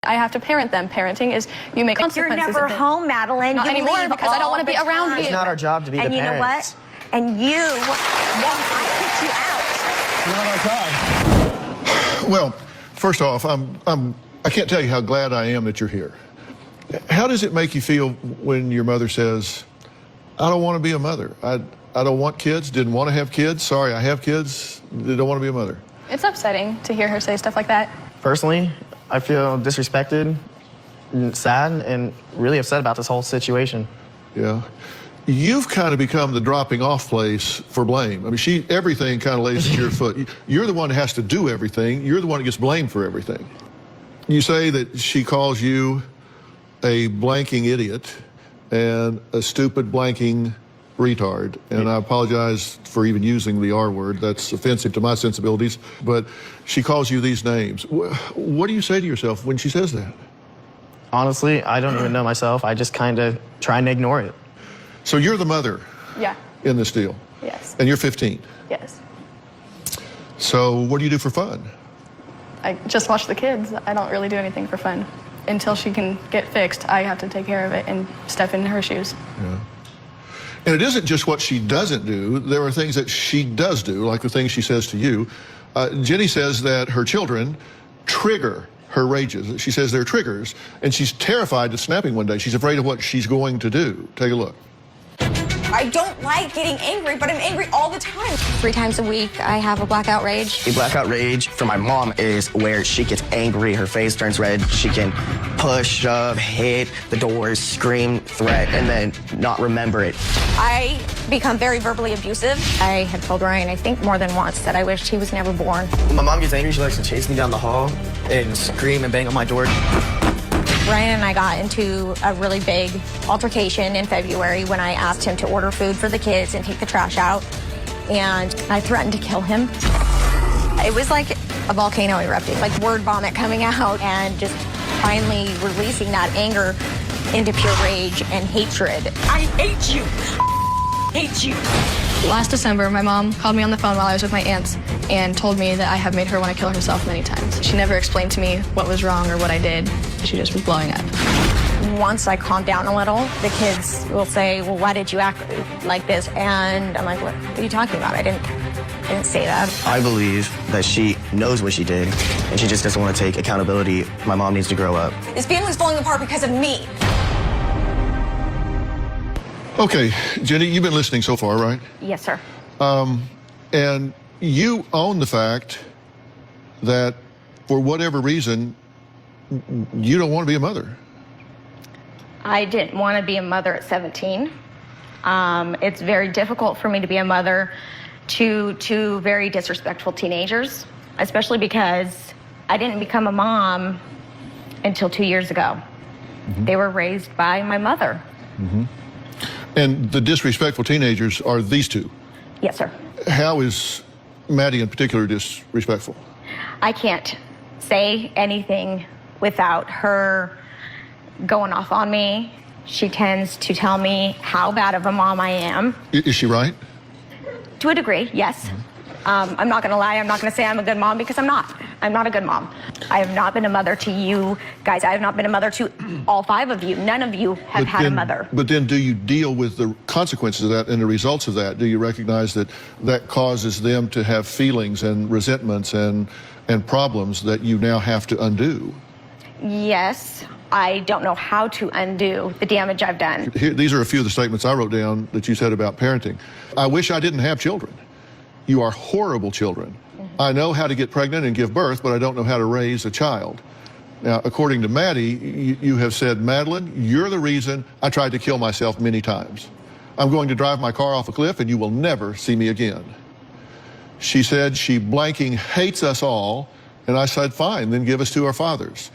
I have to parent them. Parenting is you make consequences. You're never home, Madeline. Not you anymore leave because I don't want to be around you. It's not our job to be the parents. And you know what? And you, I kicked you out. Not our time. Well, first off, I can't tell you how glad I am that you're here. How does it make you feel when your mother says, I don't want to be a mother. I don't want kids, didn't want to have kids. Sorry, I have kids, don't want to be a mother. It's upsetting to hear her say stuff like that. Personally, I feel disrespected, sad, and really upset about this whole situation. Yeah. You've kind of become the dropping off place for blame. I mean, everything kind of lays at your foot. You're the one that has to do everything. You're the one that gets blamed for everything. You say that she calls you a blanking idiot and a stupid blanking retard. And I apologize for even using the R word. That's offensive to my sensibilities. But she calls you these names. What do you say to yourself when she says that? Honestly, I don't even know myself. I just kind of try and ignore it. So you're the mother in this deal? Yes. And you're 15? Yes. So what do you do for fun? I just watch the kids. I don't really do anything for fun. Until she can get fixed, I have to take care of it and step in her shoes. Yeah. And it isn't just what she doesn't do. There are things that she does do, like the things she says to you. Jenny says that her children trigger her rages. She says they're triggers, and she's terrified of snapping one day. She's afraid of what she's going to do. Take a look. I don't like getting angry, but I'm angry all the time. 3 times a week, I have a blackout rage. A blackout rage for my mom is where she gets angry, her face turns red, she can push, shove, hit the doors, scream, threat, and then not remember it. I become very verbally abusive. I had told Ryan, I think more than once, that I wished he was never born. When my mom gets angry, she likes to chase me down the hall and scream and bang on my door. Ryan and I got into a really big altercation in February when I asked him to order food for the kids and take the trash out, and I threatened to kill him. It was like a volcano erupting, like word vomit coming out, and just finally releasing that anger into pure rage and hatred. I hate you. Hate you. Last December, my mom called me on the phone while I was with my aunts and told me that I have made her want to kill herself many times. She never explained to me what was wrong or what I did. She just was blowing up. Once I calm down a little, the kids will say, well, why did you act like this? And I'm like, what are you talking about? I didn't say that. I believe that she knows what she did, and she just doesn't want to take accountability. My mom needs to grow up. This family's falling apart because of me. Okay, Jenny, you've been listening so far, right? Yes, sir. And you own the fact that for whatever reason, you don't want to be a mother. I didn't want to be a mother at 17. It's very difficult for me to be a mother to 2 very disrespectful teenagers, especially because I didn't become a mom until 2 years ago. Mm-hmm. They were raised by my mother. Mm-hmm. And the disrespectful teenagers are these 2? Yes, sir. How is Maddie in particular disrespectful? I can't say anything without her going off on me. She tends to tell me how bad of a mom I am. Is she right? To a degree, yes. Mm-hmm. I'm not going to lie. I'm not going to say I'm a good mom because I'm not. I'm not a good mom. I have not been a mother to you guys. I have not been a mother to all 5 of you. None of you have had a mother. But then do you deal with the consequences of that and the results of that? Do you recognize that that causes them to have feelings and resentments and problems that you now have to undo? Yes. I don't know how to undo the damage I've done. These are a few of the statements I wrote down that you said about parenting. I wish I didn't have children. You are horrible children. Mm-hmm. I know how to get pregnant and give birth, but I don't know how to raise a child. Now, according to Maddie, you have said, Madeline, you're the reason I tried to kill myself many times. I'm going to drive my car off a cliff and you will never see me again. She said she blanking hates us all, and I said, fine, then give us to our fathers.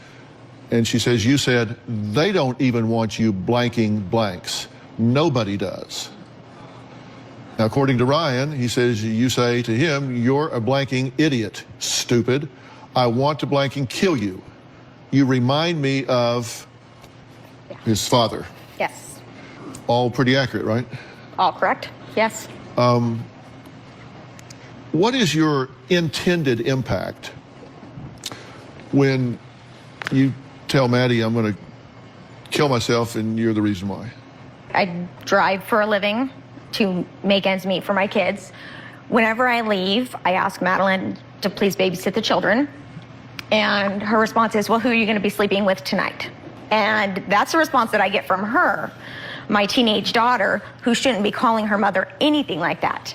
And she says, you said, they don't even want you blanking blanks. Nobody does. Now, according to Ryan, he says, you say to him, you're a blanking idiot, stupid. I want to blanking kill you. You remind me of his father. Yes. All pretty accurate, right? All correct, yes. What is your intended impact when you tell Maddie I'm going to kill myself and you're the reason why? I drive for a living to make ends meet for my kids. Whenever I leave, I ask Madeline to please babysit the children. And her response is, well, who are you going to be sleeping with tonight? And that's the response that I get from her, my teenage daughter, who shouldn't be calling her mother anything like that.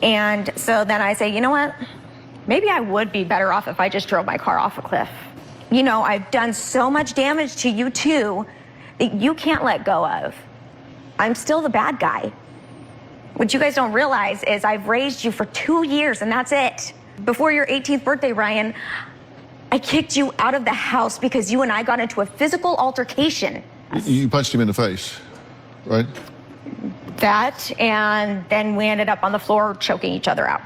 And so then I say, you know what? Maybe I would be better off if I just drove my car off a cliff. You know, I've done so much damage to you too that you can't let go of. I'm still the bad guy. What you guys don't realize is I've raised you for 2 years and that's it. Before your 18th birthday, Ryan, I kicked you out of the house because you and I got into a physical altercation. You punched him in the face, right? That, and then we ended up on the floor choking each other out.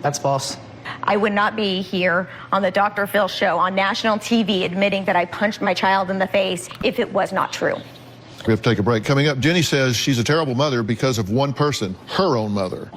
That's false. I would not be here on the Dr. Phil show on national TV admitting that I punched my child in the face if it was not true. We have to take a break. Coming up, Jenny says she's a terrible mother because of one person, her own mother.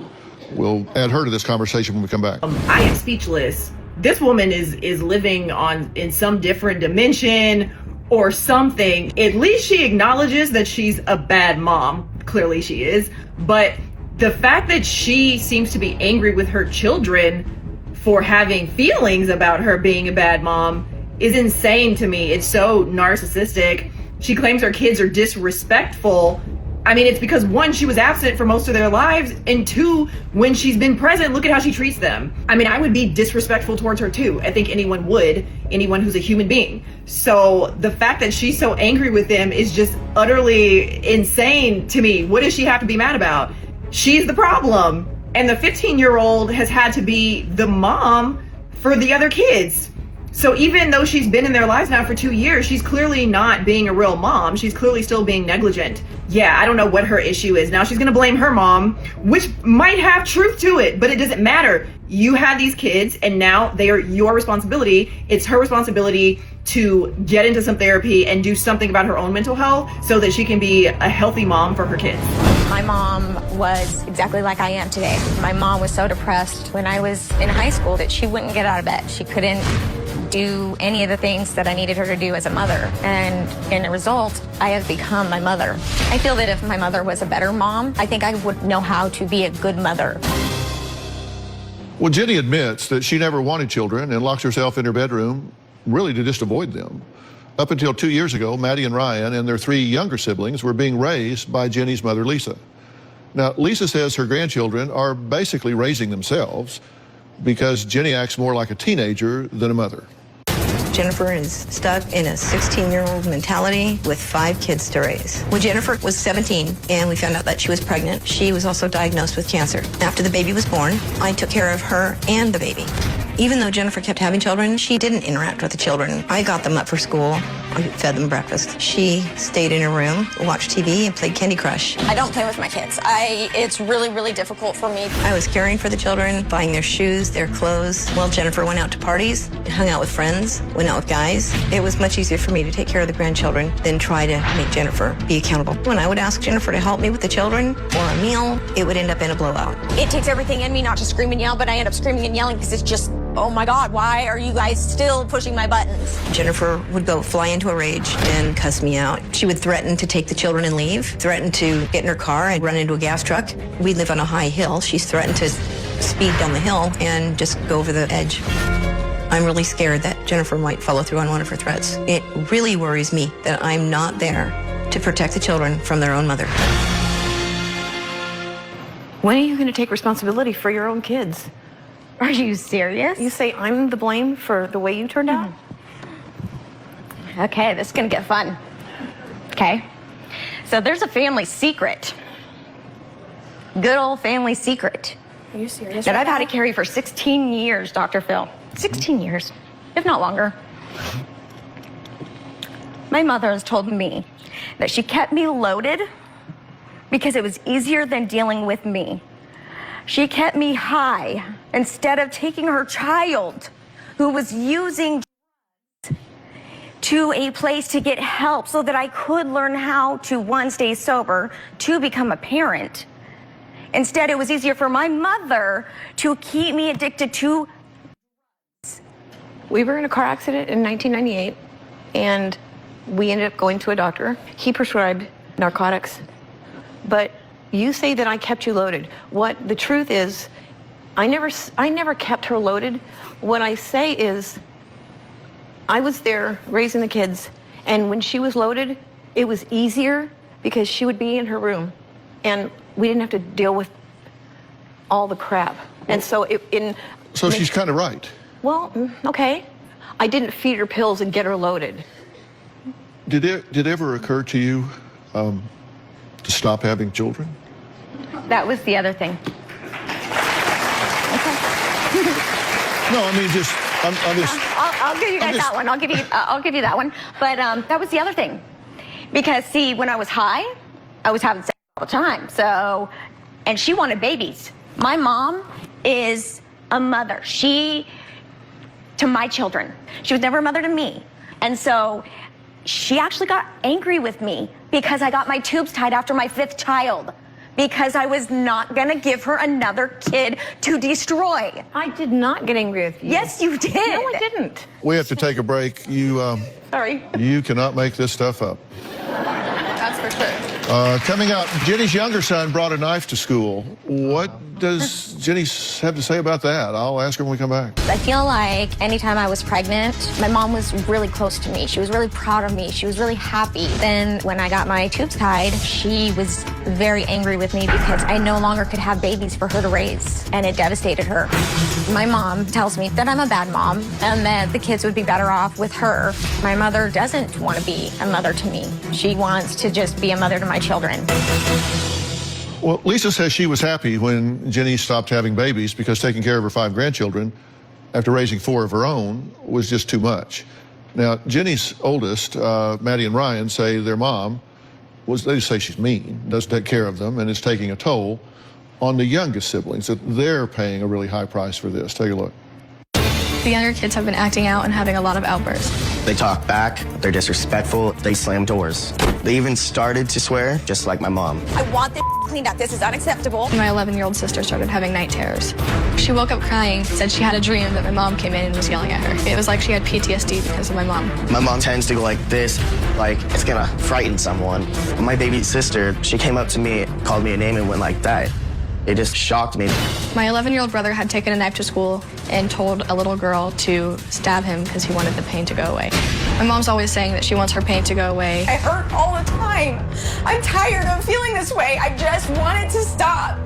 We'll add her to this conversation when we come back. I am speechless. This woman is living in some different dimension or something. At least she acknowledges that she's a bad mom. Clearly she is. But the fact that she seems to be angry with her children for having feelings about her being a bad mom is insane to me. It's so narcissistic. She claims her kids are disrespectful. I mean, it's because one, she was absent for most of their lives, and two, when she's been present, look at how she treats them. I mean, I would be disrespectful towards her too. I think anyone would, anyone who's a human being. So the fact that she's so angry with them is just utterly insane to me. What does she have to be mad about? She's the problem. And the 15-year-old has had to be the mom for the other kids. So even though she's been in their lives now for 2 years, she's clearly not being a real mom. She's clearly still being negligent. Yeah, I don't know what her issue is. Now she's gonna blame her mom, which might have truth to it, but it doesn't matter. You had these kids and now they are your responsibility. It's her responsibility to get into some therapy and do something about her own mental health so that she can be a healthy mom for her kids. My mom was exactly like I am today. My mom was so depressed when I was in high school that she wouldn't get out of bed. She couldn't do any of the things that I needed her to do as a mother. And in a result, I have become my mother. I feel that if my mother was a better mom, I think I would know how to be a good mother. Well, Jenny admits that she never wanted children and locked herself in her bedroom really to just avoid them. Up until 2 years ago, Maddie and Ryan and their 3 younger siblings were being raised by Jenny's mother, Lisa. Now, Lisa says her grandchildren are basically raising themselves because Jenny acts more like a teenager than a mother. Jennifer is stuck in a 16-year-old mentality with 5 kids to raise. When Jennifer was 17 and we found out that she was pregnant, she was also diagnosed with cancer. After the baby was born, I took care of her and the baby. Even though Jennifer kept having children, she didn't interact with the children. I got them up for school. I fed them breakfast. She stayed in her room, watched TV, and played Candy Crush. I don't play with my kids. It's really, really difficult for me. I was caring for the children, buying their shoes, their clothes. While Jennifer went out to parties, hung out with friends, went out with guys. It was much easier for me to take care of the grandchildren than try to make Jennifer be accountable. When I would ask Jennifer to help me with the children or a meal, it would end up in a blowout. It takes everything in me not to scream and yell, but I end up screaming and yelling because it's just, oh my God, why are you guys still pushing my buttons? Jennifer would go fly into a rage and cuss me out. She would threaten to take the children and leave, threaten to get in her car and run into a gas truck. We live on a high hill. She's threatened to speed down the hill and just go over the edge. I'm really scared that Jennifer might follow through on one of her threats. It really worries me that I'm not there to protect the children from their own mother. When are you going to take responsibility for your own kids? Are you serious? You say I'm the blame for the way you turned out? Okay, this is gonna get fun. Okay, so there's a family secret. Good old family secret. Are you serious? That I've had to carry for 16 years, Dr. Phil. 16 years, if not longer. My mother has told me that she kept me loaded because it was easier than dealing with me. She kept me high instead of taking her child who was using to a place to get help so that I could learn how to, 1, stay sober, 2, become a parent. Instead, it was easier for my mother to keep me addicted to. We were in a car accident in 1998. and we ended up going to a doctor. He prescribed narcotics. But you say that I kept you loaded. What the truth is, I never kept her loaded. What I say is, I was there raising the kids, and when she was loaded, it was easier because she would be in her room, and we didn't have to deal with all the crap. And so So she's kind of right. Well, okay. I didn't feed her pills and get her loaded. Did it ever occur to you to stop having children? That was the other thing. No, I mean, I'll give you guys that one. I'll give you that one. But that was the other thing, because see, when I was high, I was having sex all the time. So, and she wanted babies. My mom is a mother. To my children. She was never a mother to me. And so she actually got angry with me because I got my tubes tied after my 5th child, because I was not gonna give her another kid to destroy. I did not get angry with you. Yes, you did. No, I didn't. We have to take a break. Sorry. You cannot make this stuff up. That's for sure. Coming up, Jenny's younger son brought a knife to school. What does Jenny have to say about that? I'll ask her when we come back. I feel like anytime I was pregnant, my mom was really close to me. She was really proud of me. She was really happy. Then when I got my tubes tied, she was very angry with me because I no longer could have babies for her to raise, and it devastated her. My mom tells me that I'm a bad mom and that the kids would be better off with her. My mother doesn't want to be a mother to me. She wants to just be a mother to my children. Well, Lisa says she was happy when Jenny stopped having babies because taking care of her 5 grandchildren after raising 4 of her own was just too much. Now, Jenny's oldest, Maddie and Ryan, say their mom they say she's mean, doesn't take care of them, and is taking a toll on the youngest siblings, that they're paying a really high price for this. Take a look. The younger kids have been acting out and having a lot of outbursts. They talk back, they're disrespectful, they slam doors. They even started to swear, just like my mom. I want this cleaned up. This is unacceptable. My 11-year-old sister started having night terrors. She woke up crying, said she had a dream that my mom came in and was yelling at her. It was like she had PTSD because of my mom. My mom tends to go like this, like it's gonna frighten someone. My baby sister, she came up to me, called me a name and went like that. It just shocked me. My 11-year-old brother had taken a knife to school and told a little girl to stab him because he wanted the pain to go away. My mom's always saying that she wants her pain to go away. I hurt all the time. I'm tired of feeling this way. I just want it to stop.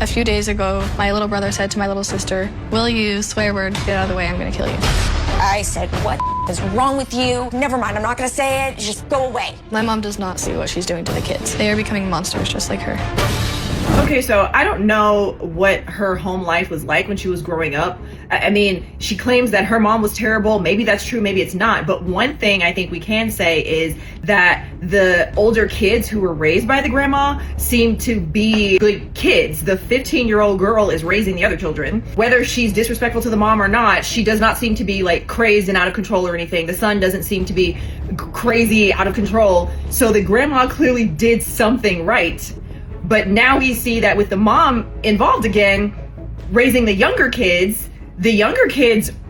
A few days ago, my little brother said to my little sister, "Will you, swear word, get out of the way, I'm gonna kill you." I said, what is wrong with you? Never mind, I'm not gonna say it. Just go away. My mom does not see what she's doing to the kids. They are becoming monsters just like her. Okay, so I don't know what her home life was like when she was growing up. I mean, she claims that her mom was terrible. Maybe that's true, maybe it's not. But one thing I think we can say is that the older kids who were raised by the grandma seem to be good kids. The 15-year-old girl is raising the other children. Whether she's disrespectful to the mom or not, she does not seem to be like crazed and out of control or anything. The son doesn't seem to be crazy, out of control. So the grandma clearly did something right. But now we see that with the mom involved again, raising the younger kids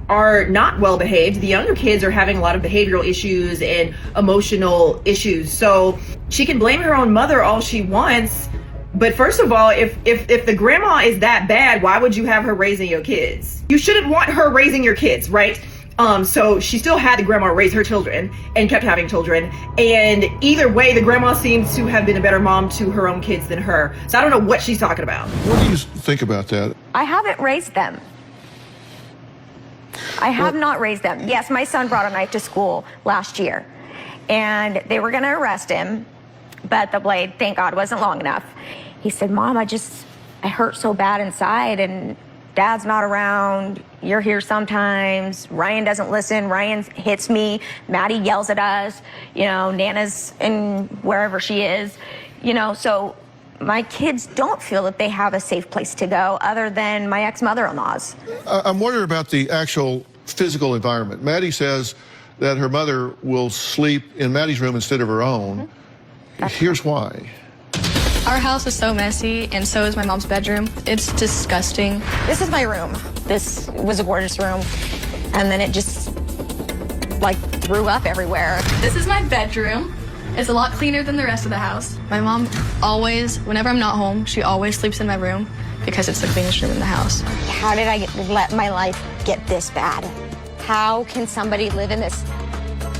are not well behaved. The younger kids are having a lot of behavioral issues and emotional issues. So she can blame her own mother all she wants. But first of all, if the grandma is that bad, why would you have her raising your kids? You shouldn't want her raising your kids, right? So she still had the grandma raise her children and kept having children. And either way, the grandma seems to have been a better mom to her own kids than her. So I don't know what she's talking about. What do you think about that? I haven't raised them. I have not raised them. Yes, my son brought a knife to school last year, and they were going to arrest him, but the blade, thank God, wasn't long enough. He said, "Mom, I hurt so bad inside, and Dad's not around. You're here sometimes. Ryan doesn't listen. Ryan hits me. Maddie yells at us. Nana's in wherever she is. So my kids don't feel that they have a safe place to go other than my ex-mother-in-law's." I'm wondering about the actual physical environment. Maddie says that her mother will sleep in Maddie's room instead of her own. Here's why. Our house is so messy, and so is my mom's bedroom. It's disgusting. This is my room. This was a gorgeous room. And then it just, threw up everywhere. This is my bedroom. It's a lot cleaner than the rest of the house. My mom always, whenever I'm not home, she always sleeps in my room because it's the cleanest room in the house. How did I let my life get this bad? How can somebody live in this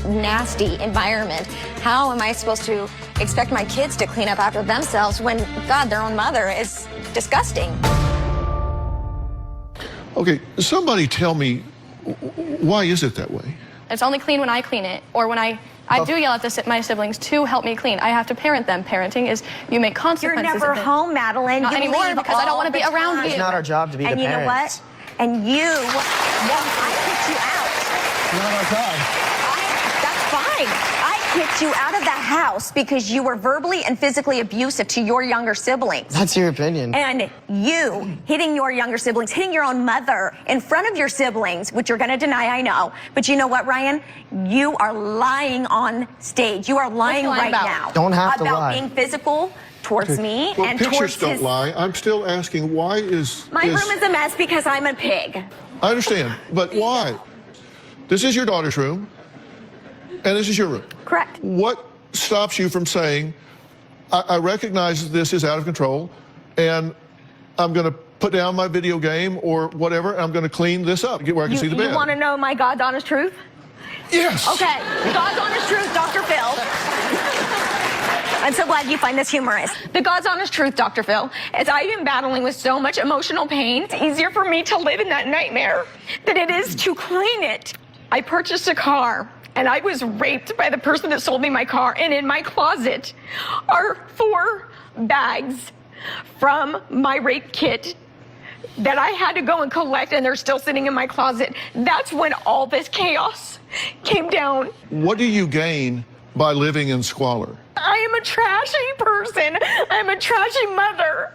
nasty environment? How am I supposed to expect my kids to clean up after themselves when, God, their own mother is disgusting? Okay, somebody tell me, why is it that way? It's only clean when I clean it, or when I do yell at my siblings to help me clean. I have to parent them. Parenting is you make consequences. You're never of it. home, Madeline. Not You anymore leave because I don't all want to be the around time. you. It's not our job to be And the you know parents. what? And I kicked you out. It's not our job. That's fine. I kicked you out of the house because you were verbally and physically abusive to your younger siblings. That's your opinion. And you hitting your younger siblings, hitting your own mother in front of your siblings, which you're going to deny, I know. But you know what, Ryan? You are lying on stage. You are lying What are you lying right about? now. Don't have to about lie. being physical towards me Well, and pictures towards don't his... lie. I'm still asking, why is... My room is a mess because I'm a pig. I understand, but why? This is your daughter's room, and this is your room. Correct. What stops you from saying, I recognize that this is out of control, and I'm going to put down my video game or whatever, and I'm going to clean this up, get where I can see the bed. You want to know my God's honest truth? Yes. Okay, God's honest truth, Dr. Phil. I'm so glad you find this humorous. The God's honest truth, Dr. Phil, is I've been battling with so much emotional pain. It's easier for me to live in that nightmare than it is to clean it. I purchased a car, and I was raped by the person that sold me my car, and in my closet are 4 bags from my rape kit that I had to go and collect, and they're still sitting in my closet. That's when all this chaos came down. What do you gain by living in squalor? I am a trashy person. I'm a trashy mother.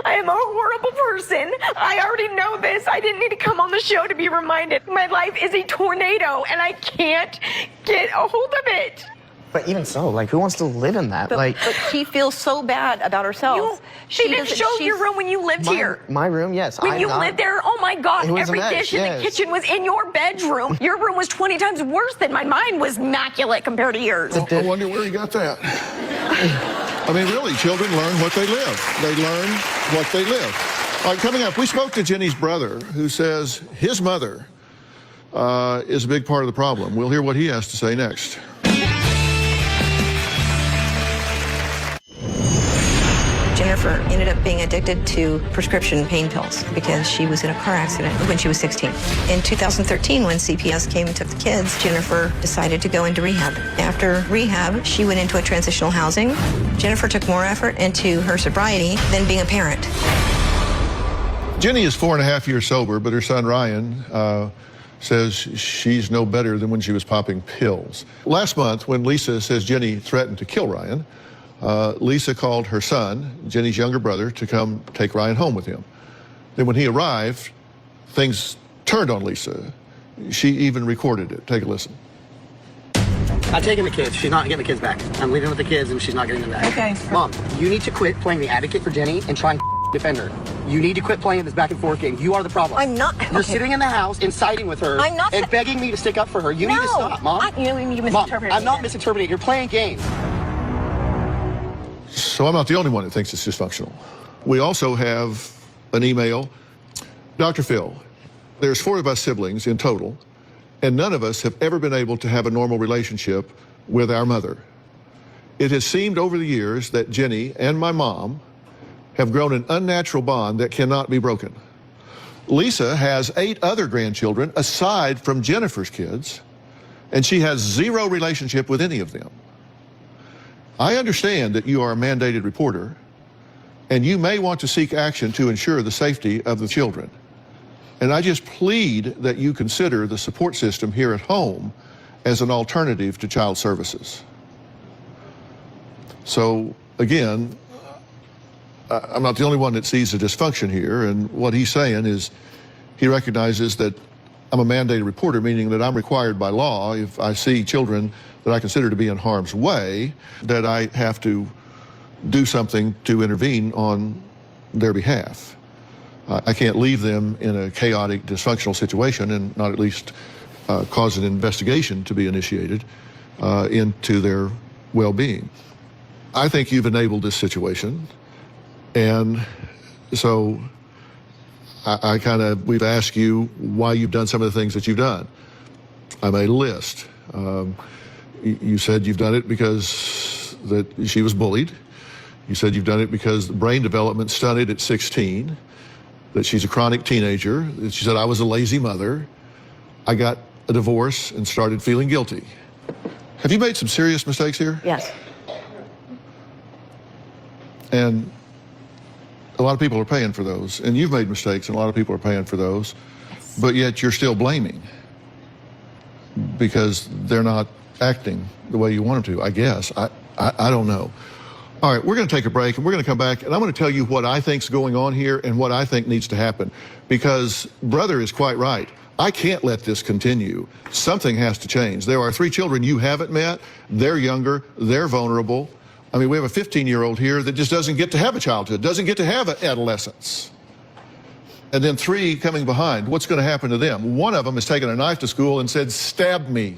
I am a horrible person. I already know this. I didn't need to come on the show to be reminded. My life is a tornado, and I can't get a hold of it. But even so, like, who wants to live in that? But she feels so bad about herself. They didn't show your room when you lived here. My room, yes. When you lived there, oh my God, It was every a mess, dish in yes. the kitchen was in your bedroom. Your room was 20 times worse than mine. Mine was immaculate compared to yours. I wonder where you got that. I mean, really, children learn what they live. They learn what they live. All right, coming up, we spoke to Jenny's brother, who says his mother is a big part of the problem. We'll hear what he has to say next. Jennifer ended up being addicted to prescription pain pills because she was in a car accident when she was 16. In 2013, when CPS came and took the kids, Jennifer decided to go into rehab. After rehab, she went into a transitional housing. Jennifer took more effort into her sobriety than being a parent. Jenny is 4.5 years sober, but her son Ryan says she's no better than when she was popping pills. Last month, when Lisa says Jenny threatened to kill Ryan, Lisa called her son, Jenny's younger brother, to come take Ryan home with him. Then when he arrived, things turned on Lisa. She even recorded it. Take a listen. I'm taking the kids. She's not getting the kids back. I'm leaving with the kids and she's not getting them back. Okay. Mom, you need to quit playing the advocate for Jenny and try and defend her. You need to quit playing this back and forth game. You are the problem. I'm not. You're okay. sitting in the house and siding with her I'm not and begging me to stick up for her. You need to stop, Mom. You Mom, misinterpreted I'm not it. misinterpreting. You're playing games. So I'm not the only one that thinks it's dysfunctional. We also have an email. Dr. Phil, there's 4 of us siblings in total, and none of us have ever been able to have a normal relationship with our mother. It has seemed over the years that Jenny and my mom have grown an unnatural bond that cannot be broken. Lisa has 8 other grandchildren aside from Jennifer's kids, and she has 0 relationship with any of them. I understand that you are a mandated reporter, and you may want to seek action to ensure the safety of the children. And I just plead that you consider the support system here at home as an alternative to child services. So, again, I'm not the only one that sees the dysfunction here, and what he's saying is he recognizes that I'm a mandated reporter, meaning that I'm required by law, if I see children that I consider to be in harm's way, that I have to do something to intervene on their behalf. I can't leave them in a chaotic, dysfunctional situation and not at least cause an investigation to be initiated into their well-being. I think you've enabled this situation, and so we've asked you why you've done some of the things that you've done. I made a list. You said you've done it because that she was bullied. You said you've done it because the brain development stunted at 16, that she's a chronic teenager. She said, I was a lazy mother. I got a divorce and started feeling guilty. Have you made some serious mistakes here? Yes. And a lot of people are paying for those. And you've made mistakes, and a lot of people are paying for those. Yes. But yet you're still blaming because they're not acting the way you want them to, I guess. I don't know. All right, we're going to take a break, and we're going to come back, and I'm going to tell you what I think's going on here and what I think needs to happen, because brother is quite right. I can't let this continue. Something has to change. There are 3 children you haven't met. They're younger. They're vulnerable. I mean, we have a 15-year-old here that just doesn't get to have a childhood, doesn't get to have an adolescence. And then 3 coming behind. What's going to happen to them? One of them has taken a knife to school and said, stab me.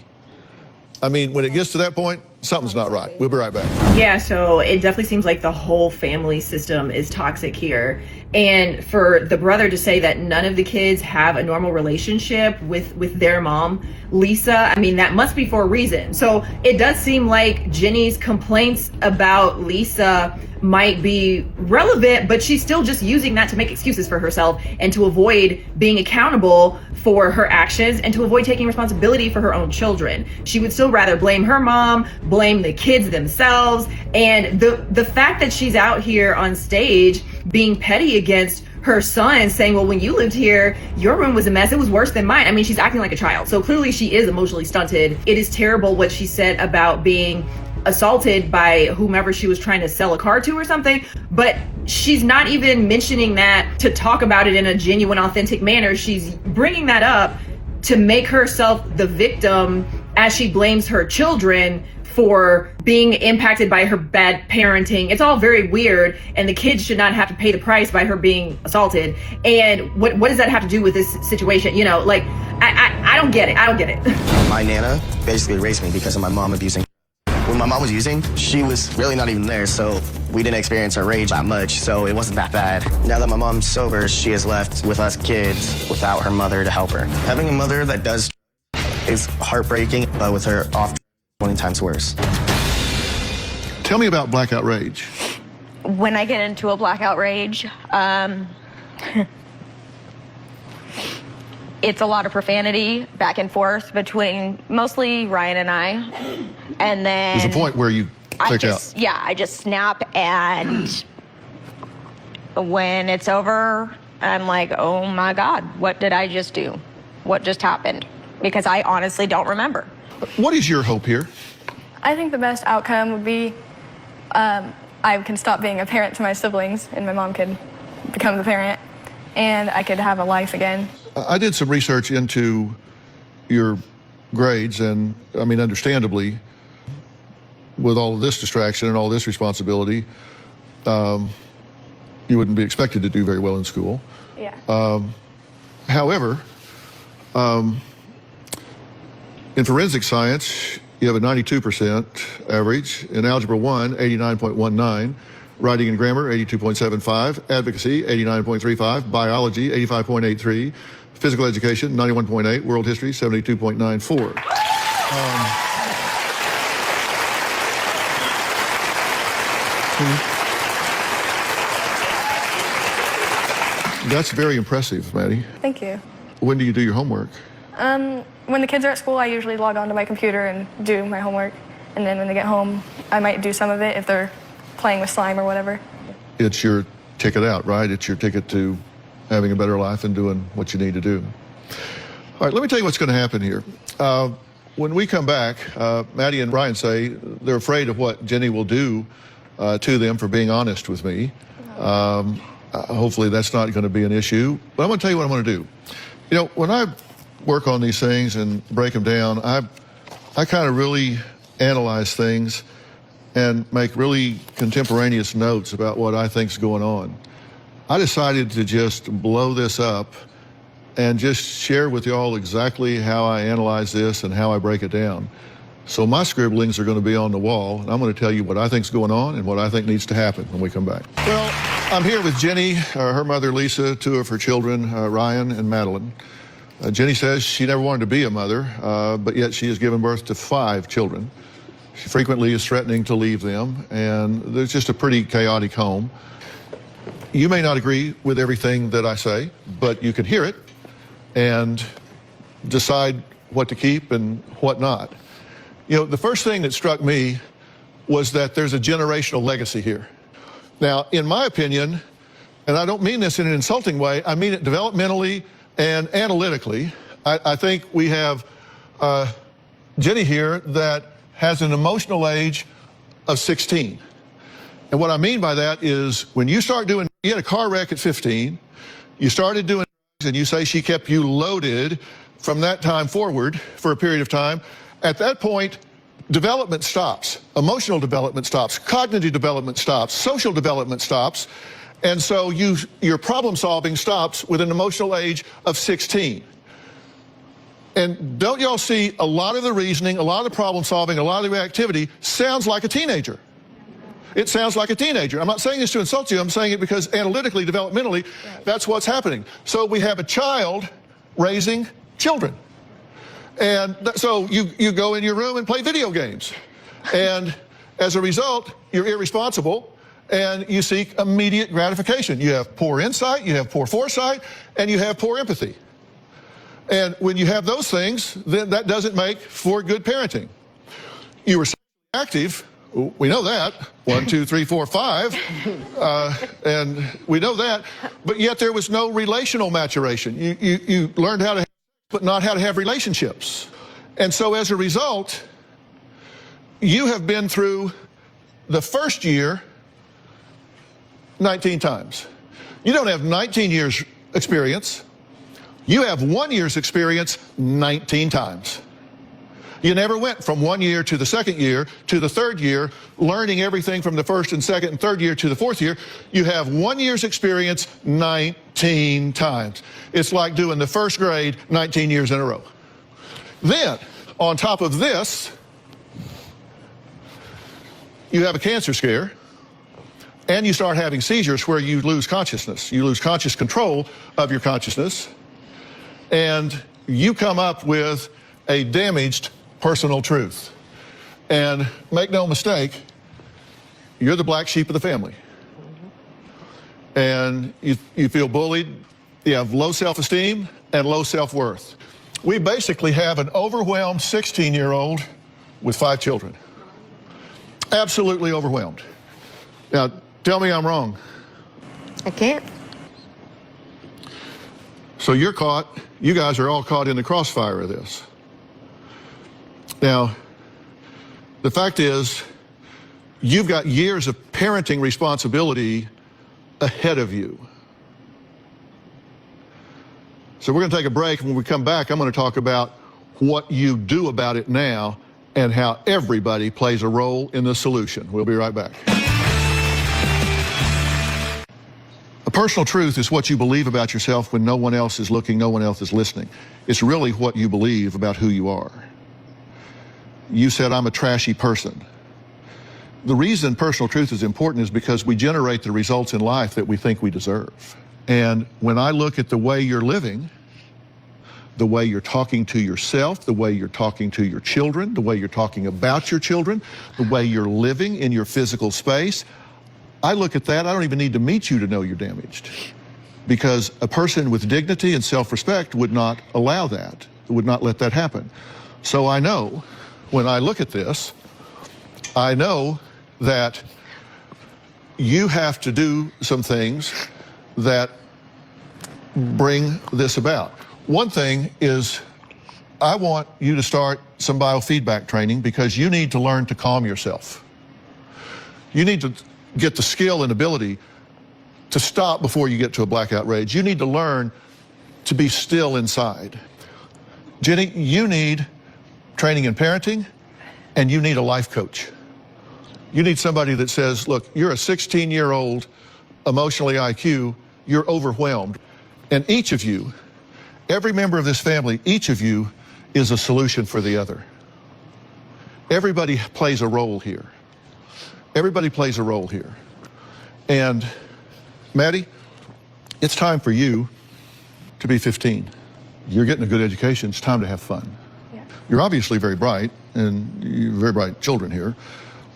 I mean, when it gets to that point, something's not right. We'll be right back. Yeah, so it definitely seems like the whole family system is toxic here. And for the brother to say that none of the kids have a normal relationship with their mom, Lisa, I mean, that must be for a reason. So it does seem like Jenny's complaints about Lisa might be relevant, but she's still just using that to make excuses for herself and to avoid being accountable for her actions and to avoid taking responsibility for her own children. She would still rather blame her mom, blame the kids themselves. And the fact that she's out here on stage being petty against her son, saying, well, when you lived here, your room was a mess. It was worse than mine. I mean, she's acting like a child. So clearly she is emotionally stunted. It is terrible what she said about being assaulted by whomever she was trying to sell a car to or something, but she's not even mentioning that to talk about it in a genuine, authentic manner. She's bringing that up to make herself the victim as she blames her children for being impacted by her bad parenting. It's all very weird, and the kids should not have to pay the price by her being assaulted. And what does that have to do with this situation? You know, like, I don't get it. I don't get it. My Nana basically raised me because of my mom abusing. When my mom was using, she was really not even there, so we didn't experience her rage that much, so it wasn't that bad. Now that my mom's sober, she is left with us kids without her mother to help her. Having a mother that does is heartbreaking, but with her off 20 times worse. Tell me about blackout rage. When I get into a blackout rage, it's a lot of profanity back and forth between mostly Ryan and I. And then there's a point where you click out. Yeah, I just snap, and when it's over, I'm like, oh my God, what did I just do? What just happened? Because I honestly don't remember. What is your hope here? I think the best outcome would be I can stop being a parent to my siblings, and my mom could become the parent, and I could have a life again. I did some research into your grades, and I mean, understandably, with all of this distraction and all this responsibility, you wouldn't be expected to do very well in school. Yeah. However, in forensic science, you have a 92% average. In Algebra 1, 89.19. Writing and grammar, 82.75. Advocacy, 89.35. Biology, 85.83. Physical education, 91.8. World history, 72.94. That's very impressive, Maddie. Thank you. When do you do your homework? When the kids are at school, I usually log onto my computer and do my homework. And then when they get home, I might do some of it if they're playing with slime or whatever. It's your ticket out, right? It's your ticket to having a better life and doing what you need to do. All right, let me tell you what's going to happen here. When we come back, Maddie and Ryan say they're afraid of what Jenny will do to them for being honest with me. Hopefully that's not going to be an issue. But I'm going to tell you what I'm going to do. You know, when I work on these things and break them down, I kind of really analyze things and make really contemporaneous notes about what I think's going on. I decided to just blow this up and just share with y'all exactly how I analyze this and how I break it down. So my scribblings are going to be on the wall, and I'm going to tell you what I think's going on and what I think needs to happen when we come back. Well, I'm here with Jenny, her mother Lisa, two of her children, Ryan and Madeline. Jenny says she never wanted to be a mother, but yet she has given birth to 5 children. She frequently is threatening to leave them, and there's just a pretty chaotic home. You may not agree with everything that I say, but you can hear it and decide what to keep and what not. You know, the first thing that struck me was that there's a generational legacy here. Now, in my opinion, and I don't mean this in an insulting way, I mean it developmentally and analytically, I think we have Jenny here that has an emotional age of 16. And what I mean by that is when you start doing, you had a car wreck at 15, you started doing drugs, and you say she kept you loaded from that time forward for a period of time. At that point, development stops, emotional development stops, cognitive development stops, social development stops, and so your problem solving stops with an emotional age of 16. And don't y'all see a lot of the reasoning, a lot of the problem solving, a lot of the activity sounds like a teenager? It sounds like a teenager. I'm not saying this to insult you, I'm saying it because analytically, developmentally, that's what's happening. So we have a child raising children. And so you go in your room and play video games. And as a result, you're irresponsible and you seek immediate gratification. You have poor insight, you have poor foresight, and you have poor empathy. And when you have those things, then that doesn't make for good parenting. You were active, we know that, 1, 2, 3, 4, 5, and we know that, but yet there was no relational maturation. You learned how to but not how to have relationships. And so as a result, you have been through the first year 19 times. You don't have 19 years experience. You have 1 year's experience 19 times. You never went from 1 year to the second year to the third year, learning everything from the first and second and third year to the fourth year. You have 1 year's experience 19 times. It's like doing the first grade 19 years in a row. Then, on top of this, you have a cancer scare, and you start having seizures where you lose consciousness. You lose conscious control of your consciousness, and you come up with a damaged personal truth. And make no mistake, you're the black sheep of the family. And you feel bullied, you have low self-esteem and low self-worth. We basically have an overwhelmed 16-year-old with 5 children. Absolutely overwhelmed. Now, tell me I'm wrong. I can't. So you guys are all caught in the crossfire of this. Now, the fact is, you've got years of parenting responsibility ahead of you. So we're going to take a break, and when we come back, I'm going to talk about what you do about it now and how everybody plays a role in the solution. We'll be right back. A personal truth is what you believe about yourself when no one else is looking, no one else is listening. It's really what you believe about who you are. You said, I'm a trashy person. The reason personal truth is important is because we generate the results in life that we think we deserve. And when I look at the way you're living, the way you're talking to yourself, the way you're talking to your children, the way you're talking about your children, the way you're living in your physical space, I look at that, I don't even need to meet you to know you're damaged. Because a person with dignity and self-respect would not allow that, would not let that happen. So I know, when I look at this, I know that you have to do some things that bring this about. One thing is, I want you to start some biofeedback training because you need to learn to calm yourself. You need to get the skill and ability to stop before you get to a blackout rage. You need to learn to be still inside. Jenny, you need training in parenting, and you need a life coach. You need somebody that says, look, you're a 16-year-old, emotionally IQ, you're overwhelmed. And each of you Every member of this family, each of you, is a solution for the other. Everybody plays a role here. Everybody plays a role here. And Maddie, it's time for you to be 15. You're getting a good education. It's time to have fun. Yeah. You're obviously very bright, and you're very bright children here.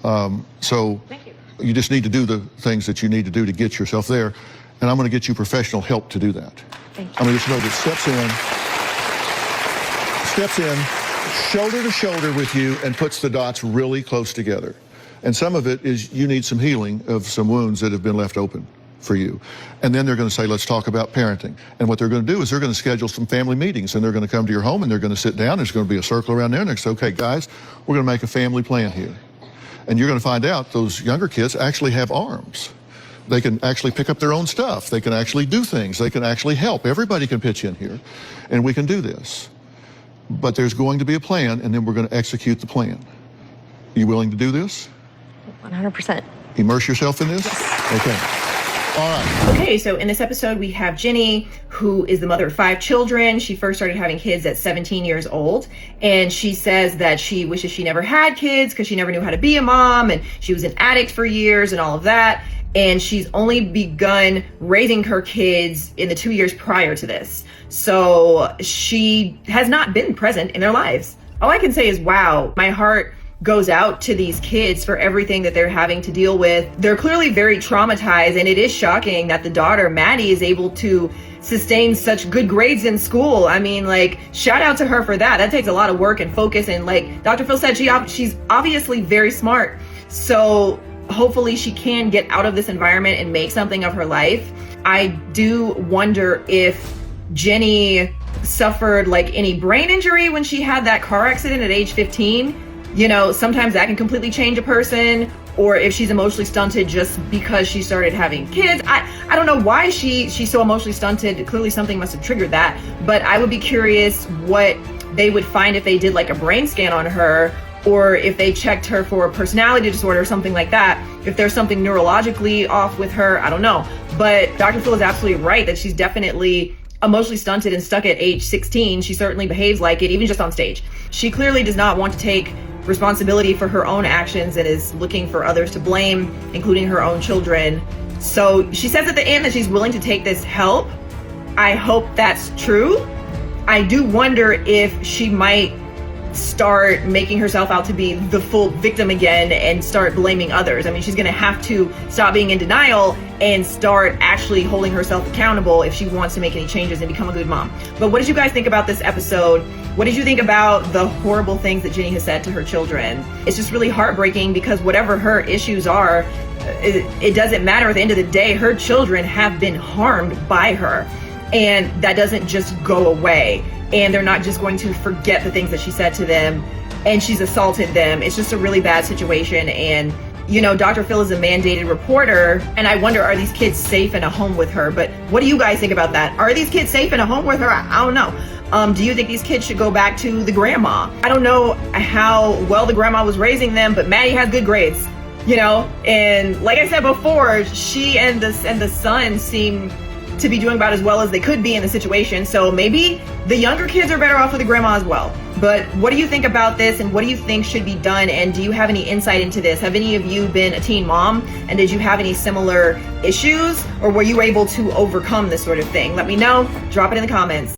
So Thank you. You just need to do the things that you need to do to get yourself there. And I'm going to get you professional help to do that. Thank you. I'm going to just know that steps in, shoulder to shoulder with you, and puts the dots really close together. And some of it is you need some healing of some wounds that have been left open for you. And then they're going to say, let's talk about parenting. And what they're going to do is they're going to schedule some family meetings, and they're going to come to your home, and they're going to sit down. There's going to be a circle around there, and they're going to say, okay, guys, we're going to make a family plan here. And you're going to find out those younger kids actually have arms. They can actually pick up their own stuff. They can actually do things. They can actually help. Everybody can pitch in here, and we can do this. But there's going to be a plan, and then we're going to execute the plan. You willing to do this? 100%. Immerse yourself in this? Yes. Okay. All right. Okay, so in this episode, we have Jenny, who is the mother of 5 children. She first started having kids at 17 years old. And she says that she wishes she never had kids because she never knew how to be a mom. And she was an addict for years and all of that. And she's only begun raising her kids in the 2 years prior to this. So she has not been present in their lives. All I can say is, wow, my heart goes out to these kids for everything that they're having to deal with. They're clearly very traumatized, and it is shocking that the daughter, Maddie, is able to sustain such good grades in school. I mean, like, shout out to her for that. That takes a lot of work and focus, and like Dr. Phil said, she's obviously very smart. So hopefully she can get out of this environment and make something of her life. I do wonder if Jenny suffered like any brain injury when she had that car accident at age 15. You know, sometimes that can completely change a person, or if she's emotionally stunted just because she started having kids. I don't know why she's so emotionally stunted. Clearly something must have triggered that, but I would be curious what they would find if they did like a brain scan on her, or if they checked her for a personality disorder or something like that. If there's something neurologically off with her, I don't know. But Dr. Phil is absolutely right that she's definitely emotionally stunted and stuck at age 16. She certainly behaves like it, even just on stage. She clearly does not want to take responsibility for her own actions and is looking for others to blame, including her own children. So she says at the end that she's willing to take this help. I hope that's true. I do wonder if she might start making herself out to be the full victim again and start blaming others. I mean, she's going to have to stop being in denial and start actually holding herself accountable if she wants to make any changes and become a good mom. But what did you guys think about this episode? What did you think about the horrible things that Jenny has said to her children? It's just really heartbreaking because whatever her issues are, it doesn't matter. At the end of the day, her children have been harmed by her, and that doesn't just go away. And they're not just going to forget the things that she said to them, and she's assaulted them. It's just a really bad situation. And, you know, Dr. Phil is a mandated reporter, and I wonder, are these kids safe in a home with her? But what do you guys think about that? Are these kids safe in a home with her? I don't know. Do you think these kids should go back to the grandma? I don't know how well the grandma was raising them, but Maddie has good grades, you know? And like I said before, she and the son seem to be doing about as well as they could be in the situation. So maybe the younger kids are better off with the grandma as well. But what do you think about this, and what do you think should be done? And do you have any insight into this? Have any of you been a teen mom, and did you have any similar issues, or were you able to overcome this sort of thing? Let me know. Drop it in the comments.